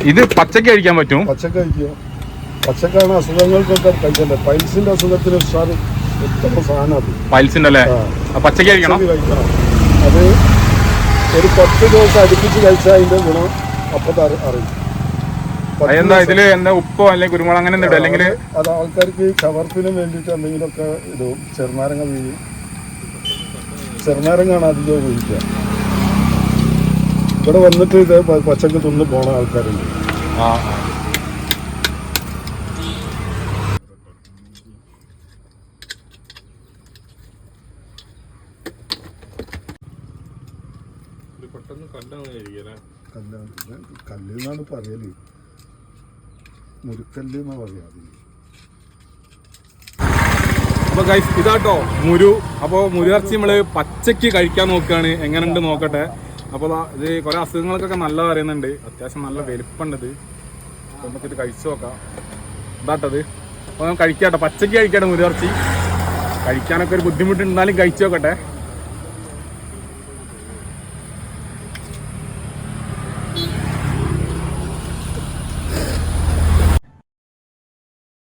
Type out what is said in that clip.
ഇത് പച്ചക്ക് കഴിക്കാൻ പറ്റും? പച്ചക്ക് കഴിക്കുക. പച്ചക്കാണ് അസുഖങ്ങൾക്കൊക്കെ കഴിക്കണ്ടേ. പൈൽസിന്റെ അസുഖത്തിന് ഉഷാറ് ഉത്തമ സാധനം അത്. പൈൽസിന്റെ അല്ലേ? പച്ചക്ക് കഴിക്കണം. അത് ഒരു 10 ദിവസം അടുപ്പിച്ച് കഴിച്ചാൽ അതിന്റെ ഗുണം അപ്പൊ അറിയും. എന്താ ഇതില് എന്താ ഉപ്പോ അല്ലെങ്കിൽ കുരുമുളക് അങ്ങനെ ഇടും? അല്ലെങ്കിൽ അത് ആൾക്കാർക്ക് ചവർപ്പിനും വേണ്ടിയിട്ട് എന്തെങ്കിലുമൊക്കെ ഇടും. ചെറുനാരങ്ങ വീഴും. ചെറുനാരങ്ങാണ് അധികം ഉപയോഗിക്കുക. ഇവിടെ വന്നിട്ട് ഇത് പച്ചക്ക് തിന്ന് പോണ ആൾക്കാരുണ്ട്. കല്ലെന്നാണ് പറയല്. മുരുക്കല്ല് എന്നാ പറയാ. അപ്പൊ ഗൈസ് ഇതാട്ടോ മുരു. അപ്പോൾ മുരുകർച്ചി നമ്മള് പച്ചക്ക് കഴിക്കാൻ നോക്കുകയാണ്. എങ്ങനെയുണ്ട് നോക്കട്ടെ. അപ്പോൾ ഇത് കുറെ അസുഖങ്ങൾക്കൊക്കെ നല്ല പറയുന്നുണ്ട്. അത്യാവശ്യം നല്ല വലിപ്പമുണ്ട്. അപ്പോൾ നമുക്കിത് കഴിച്ചു നോക്കാം. ഇതാട്ടത്. അപ്പോൾ കഴിക്കാട്ടോ, പച്ചക്ക് കഴിക്കാട്ടോ മുരുകർച്ചി. കഴിക്കാനൊക്കെ ഒരു ബുദ്ധിമുട്ടുണ്ടാലും കഴിച്ചു നോക്കട്ടെ.